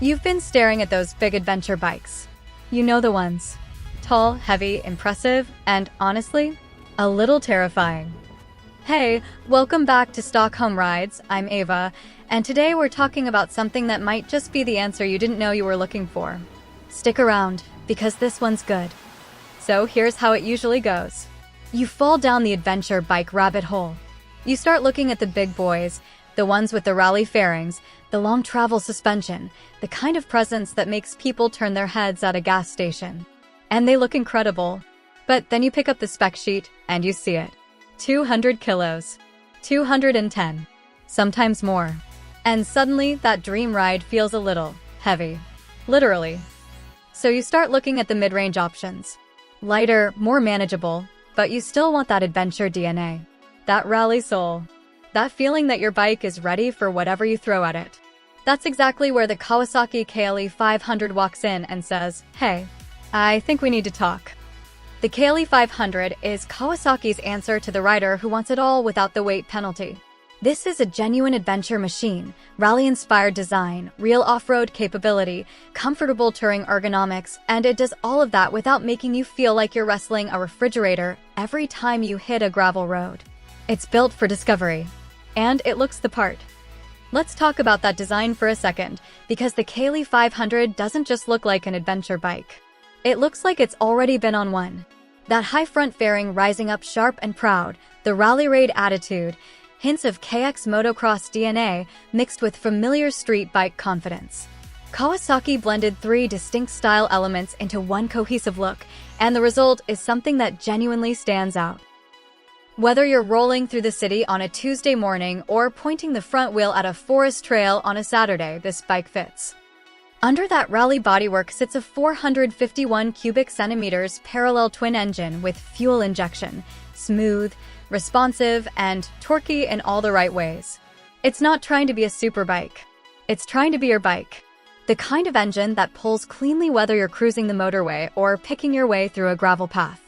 You've been staring at those big adventure bikes. You know the ones. Tall, heavy, impressive, and honestly, a little terrifying. Hey, welcome back to Stockholm Rides. I'm Ava, and today we're talking about something that might just be the answer you didn't know you were looking for. Stick around, because this one's good. So here's how it usually goes. You fall down the adventure bike rabbit hole. You start looking at the big boys, the ones with the rally fairings, the long travel suspension, the kind of presence that makes people turn their heads at a gas station. And they look incredible. But then you pick up the spec sheet and you see it. 200 kilos. 210. Sometimes more. And suddenly that dream ride feels a little heavy. Literally. So you start looking at the mid-range options. Lighter, more manageable, but you still want that adventure DNA. That rally soul. That feeling that your bike is ready for whatever you throw at it. That's exactly where the Kawasaki KLE500 walks in and says, "Hey, I think we need to talk." The KLE500 is Kawasaki's answer to the rider who wants it all without the weight penalty. This is a genuine adventure machine, rally-inspired design, real off-road capability, comfortable touring ergonomics, and it does all of that without making you feel like you're wrestling a refrigerator every time you hit a gravel road. It's built for discovery. And it looks the part. Let's talk about that design for a second, because the KLE500 doesn't just look like an adventure bike. It looks like it's already been on one. That high front fairing rising up sharp and proud, the rally raid attitude, hints of KX motocross DNA mixed with familiar street bike confidence. Kawasaki blended three distinct style elements into one cohesive look, and the result is something that genuinely stands out. Whether you're rolling through the city on a Tuesday morning or pointing the front wheel at a forest trail on a Saturday, this bike fits. Under that rally bodywork sits a 451 cubic centimeters parallel twin engine with fuel injection, smooth, responsive, and torquey in all the right ways. It's not trying to be a super bike. It's trying to be your bike. The kind of engine that pulls cleanly whether you're cruising the motorway or picking your way through a gravel path.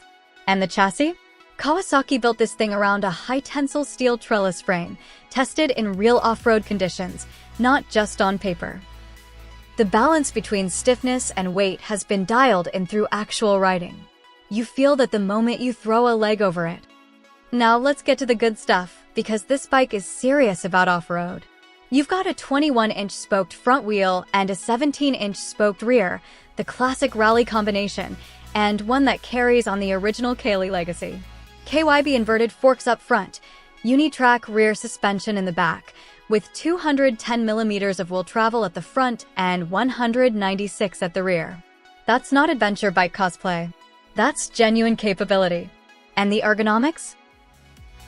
And the chassis? Kawasaki built this thing around a high-tensile steel trellis frame, tested in real off-road conditions, not just on paper. The balance between stiffness and weight has been dialed in through actual riding. You feel that the moment you throw a leg over it. Now let's get to the good stuff, because this bike is serious about off-road. You've got a 21-inch spoked front wheel and a 17-inch spoked rear, the classic rally combination, and one that carries on the original KLE legacy. KYB inverted forks up front, Uni-Trak rear suspension in the back, with 210 millimeters of wheel travel at the front and 196 at the rear. That's not adventure bike cosplay. That's genuine capability. And the ergonomics?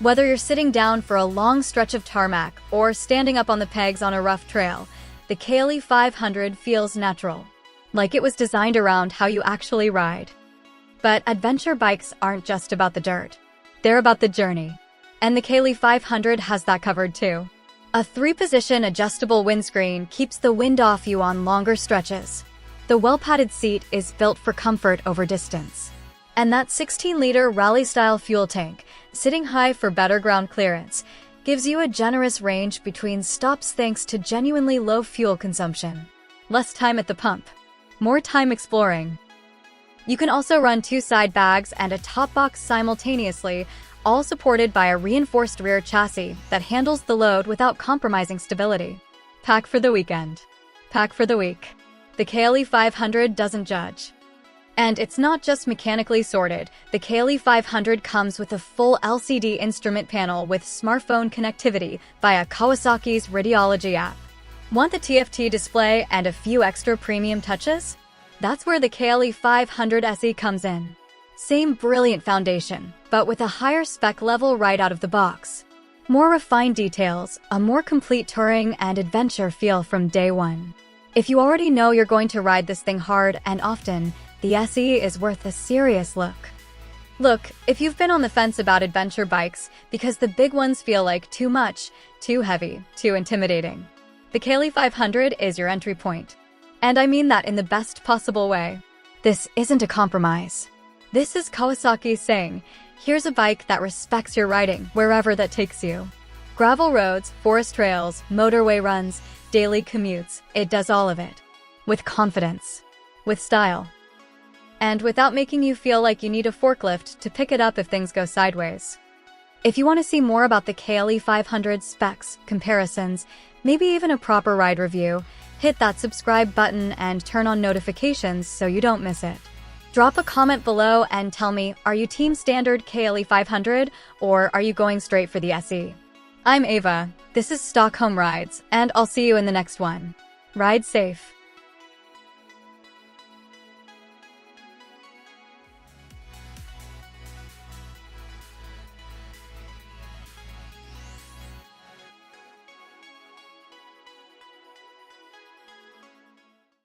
Whether you're sitting down for a long stretch of tarmac or standing up on the pegs on a rough trail, the KLE500 feels natural, like it was designed around how you actually ride. But adventure bikes aren't just about the dirt. They're about the journey. And the KLE500 has that covered too. A 3-position adjustable windscreen keeps the wind off you on longer stretches. The well-padded seat is built for comfort over distance. And that 16-liter rally-style fuel tank, sitting high for better ground clearance, gives you a generous range between stops thanks to genuinely low fuel consumption. Less time at the pump. More time exploring. You can also run 2 side bags and a top box simultaneously, all supported by a reinforced rear chassis that handles the load without compromising stability. Pack for the weekend. Pack for the week. The KLE500 doesn't judge. And it's not just mechanically sorted. The KLE500 comes with a full LCD instrument panel with smartphone connectivity via Kawasaki's Rideology app. Want the TFT display and a few extra premium touches? That's where the KLE500 SE comes in. Same brilliant foundation, but with a higher spec level right out of the box. More refined details, a more complete touring and adventure feel from day one. If you already know you're going to ride this thing hard and often, the SE is worth a serious look. Look, if you've been on the fence about adventure bikes because the big ones feel like too much, too heavy, too intimidating, the KLE500 is your entry point. And I mean that in the best possible way. This isn't a compromise. This is Kawasaki saying, here's a bike that respects your riding wherever that takes you. Gravel roads, forest trails, motorway runs, daily commutes, it does all of it. with confidence, with style, and without making you feel like you need a forklift to pick it up if things go sideways. If you want to see more about the KLE500 specs, comparisons, maybe even a proper ride review, hit that subscribe button and turn on notifications so you don't miss it. Drop a comment below and tell me, are you Team Standard KLE500 or are you going straight for the SE? I'm Ava, this is Stockholm Rides, and I'll see you in the next one. Ride safe.